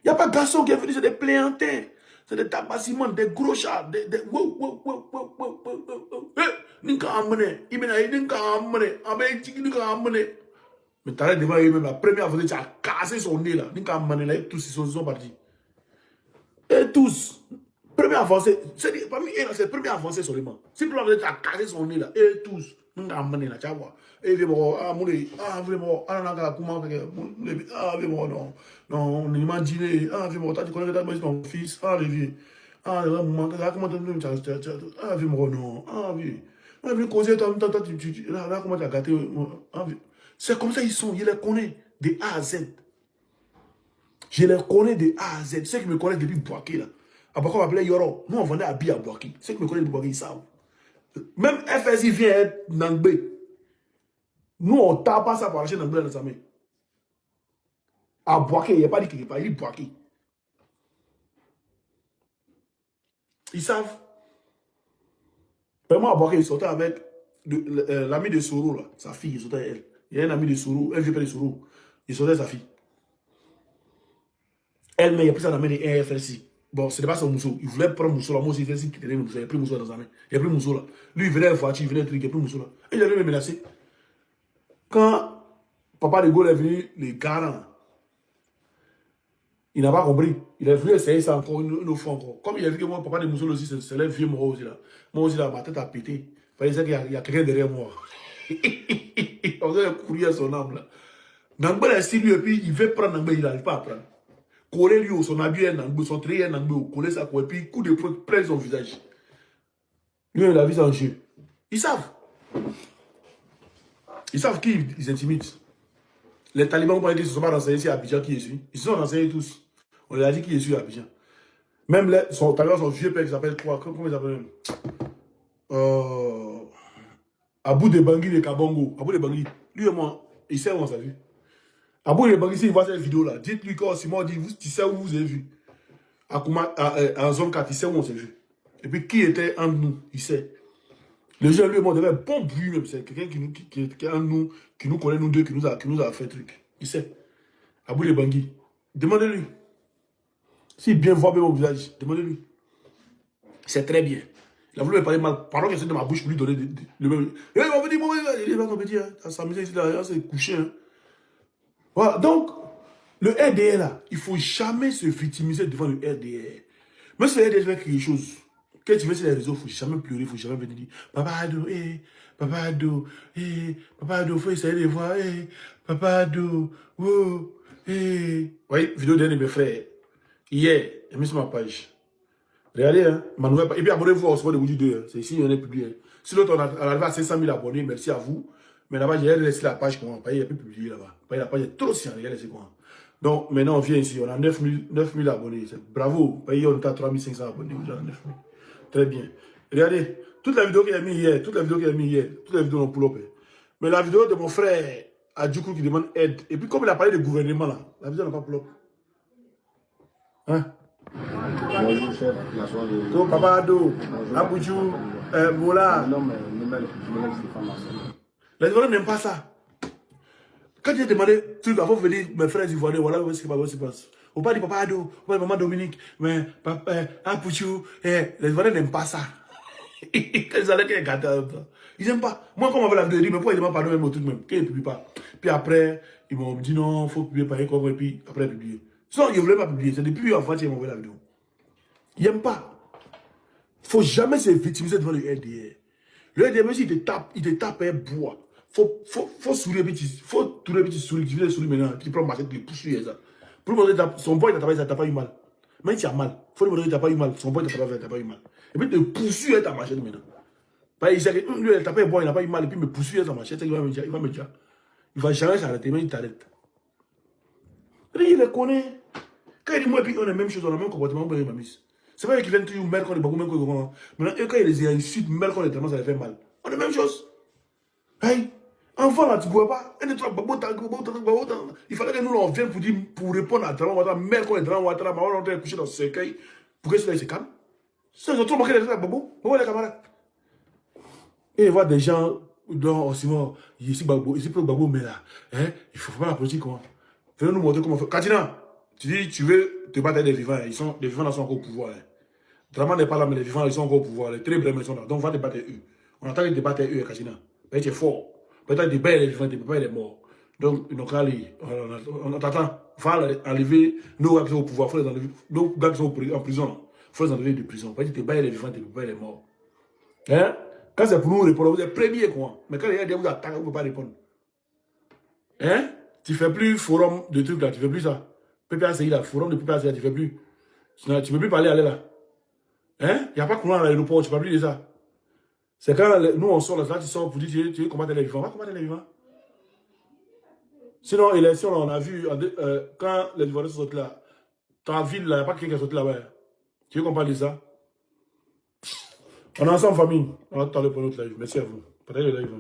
il n'y a pas de garçon qui est venu, c'est des pléantins, c'est des tabassiments, des gros chats, mais t'arrêtes devant eux-mêmes, la première fois que tu as cassé son nez là, et tous ils sont partis. Et tous, première avancée, parmi eux, c'est la première avancée seulement. Si tu as cassé son nez là, et tous, tu vois. Et vraiment, vraiment, non, on imagine, vraiment, tu connais ton fils, vraiment, causer, là, comment tu as gâté, c'est comme ça ils sont, je les connais de A à Z. Je les connais de A à Z. Ceux qui me connaissent depuis Boaké là. Après on m'appelait Yoro. Nous on vendait habits à Boaké. Ceux qui me connaissent depuis Boaké, ils savent. Même FSI vient être Nangbé. Nous on tape pas ça pour acheter Nangbé dans sa main. À Boaké, il n'y a pas dit qu'il part, il dit Boaké. Ils savent. Vraiment à Boaké, ils sortaient avec l'ami de Soro là, sa fille, ils sortaient avec elle. Il y a un ami de Sourou, un vieux père de Sourou. Il sautait sa fille. Elle, mais il a pris ça dans la main de RFLC. Bon, ce n'est pas son mousseau. Il voulait prendre mousseau là. Moi aussi, il tenait le mousseau. Il n'y a plus mousseau dans sa main. Il n'y a plus mousseau là. Lui, il venait en voiture, il venait un truc, il n'y a plus mousseau là. Et il allait me menacer. Quand papa de Gaulle est venu, les garants, il n'a pas compris. Il a voulu essayer ça encore une fois encore. Comme il a vu que moi, papa de Moussoul aussi, c'est le vieux moi aussi là. Moi aussi là, ma tête a pété. Il fallait dire qu'il y a quelqu'un derrière moi. On doit courir à son âme là. Nangbe est assis lui et puis il veut prendre Nangbe, il n'arrive pas à prendre. Coller lui, son habit est Nangbe, son trait est Nangbe, coller ça, et puis coup de poing, près son visage. Lui, il a vu ça en jeu. Ils savent. Ils savent qui ils intimident. Les talibans, pour dire qu'ils ne se sont pas renseignés ici à Abidjan qui est celui. Ils se sont renseignés tous. On leur a dit qui est celui à Abidjan. Même son vieux père qui s'appelle quoi? Comment il s'appelle? Abou de Bangui de Kabongo. Abou de Bangui. Lui et moi, il sait où on s'est vu. Abou de Bangui, s'il voit cette vidéo là, dites-lui quand Simon dit, tu sais où vous avez vu. En zone 4, il sait où on s'est vu. Et puis qui était entre nous, il sait. Le jeune, lui et moi, on avait un bon bruit même. C'est quelqu'un qui est entre nous, qui nous connaît, nous deux, qui nous a fait un truc. Il sait. Abou de Bangui. Demandez-lui. S'il bien voit bien mon visage, demandez-lui. C'est très bien. Il a voulu me parler mal. Pendant que c'est de ma bouche pour lui donner le même. Il va venir, il va compétir. À s'amuser ici, là, c'est couché. Hein. Voilà. Donc, le RDR là, il ne faut jamais se victimiser devant le RDR. Même si le RDR fait quelque chose, quand tu vas sur les réseaux, il ne faut jamais pleurer, il ne faut jamais venir dire Papa Ado, Papa Ado, Papa Ado, il faut essayer de voir, Papa Ado, wow, Oui, vidéo d'un de mes frères. Hier, j'ai mis sur ma page. Regardez, hein, ma nouvelle page. Et puis abonnez-vous au sport de Woody 2. C'est ici, on est publié. Si l'autre, on a arrivé à 500 000 abonnés, merci à vous. Mais là-bas, j'ai laissé la page comment. Il n'y a plus publié là-bas. La page est trop sienne, regardez, c'est quoi. Donc, maintenant, on vient ici, on a 9 000 abonnés. Bravo. On est à 3 500 abonnés. Déjà 9 000. Très bien. Regardez, toute la vidéo qu'il a mis hier, toutes les vidéos ont pull-up. Mais la vidéo de mon frère Adjoukou qui demande aide. Et puis, comme il a parlé de gouvernement là, la vidéo n'a pas pull-up. Hein? Bonjour chef, la soirée de... Donc, Papa Ado, Aboudjou, Mola. Non, mais nous-mêmes, Stéphane Marcel. Les Ivoiriens n'aiment pas ça. Quand j'ai demandé, truc, avant de venir, mes frères Ivoiriens, voilà ce qui se passe. On va dire Papa Ado, on va dire Maman Dominique, mais Papa Aboudjou, les Ivoiriens n'aiment pas ça. Ils allaient qu'ils gâtent. Ils n'aiment pas. Moi, quand on m'avait la vidéo, je dis, mais pourquoi ils ne demandent pas le même truc même? Qu'ils ne publient pas. Puis après, ils m'ont dit non, il faut publier par exemple, et puis après, publier. Sinon, ils ne voulaient pas publier. C'est depuis en France qu'ils m'ont envoyé la vidéo. Ils n'aiment pas. Il ne faut jamais se victimiser devant le RDR. Le RDR, même s'il te tape, un bois. Faut sourire, faut tourner petit sourire, tu veux sourire maintenant, tu prends ma machette, tu le pousses sur les gens. Pour montrer son boy, il t'a pas eu mal. Même s'il a mal, il faut lui montrer qu'il t'a pas eu mal. Son boy, il t'a pas eu mal. Et puis, te poursuit ta machette maintenant. Il sait que lui, il t'a pas eu bois, il n'a pas eu mal, et puis me poursuit ta machette, il va me dire, il va jamais s'arrêter, mais il t'arrête. Il le connaît. Quand il dit moi, et puis on a la même chose, on a le même comportement, on a mis. C'est pas eux qui viennent toujours merde quand les bagou, même quand maintenant, eux, quand ils les insultent, merde quand les traitements, ça les fait mal. On a la même chose. Hey, enfant là, tu ne vois pas. Il fallait que nous, on vienne pour répondre à la merde quand les traitements, on va coucher dans ce cercueil pour que cela se calme. Ça, ils ont trop manqué les traitements, babou. On voit les camarades. Et il voit des gens, dans Simon, ici, pour babou, mais là, hein, il faut pas la politique, comment. Venez nous montrer comment faire. Katina, tu dis, tu veux te battre avec des vivants, les vivants là sont encore au pouvoir. Hein. Draman n'est pas là, mais les vivants ils sont encore au pouvoir. Les très brèves sont là. Donc va te battre avec eux. On attend qu'ils te battent avec eux, Katina. Mais tu es fort. Peut-être que tu bats les vivants, tu ne peux pas les morts. Donc, on t'attend. Va enlever nos gars qui sont au pouvoir. Faut les enlever. Nos gars qui sont en prison. Il faut les enlever de prison. Peut-être que tu bats les vivants, tu ne peux pas les morts. Hein? Quand c'est pour nous répondre, vous êtes premiers quoi. Mais quand les gens vous attaquent, vous ne pouvez pas répondre. Hein? Tu ne fais plus forum de trucs là, tu ne fais plus ça. PPACI là, forum de PPACI là, tu ne fais plus. Tu ne peux plus parler, aller là. Hein? Il n'y a pas de courant à l'aéroport, tu ne peux plus dire ça. C'est quand nous on sort là, tu sors pour dire tu veux combattre les vivants. Va combattre les vivants. Sinon, élection là, on a vu, quand les Ivoiriens sont sortis là, ta ville là, il n'y a pas quelqu'un qui est sorti là-bas. Tu veux qu'on parle de ça? On est ensemble, famille. On va parler pour notre live. Merci à vous. Partagez le live.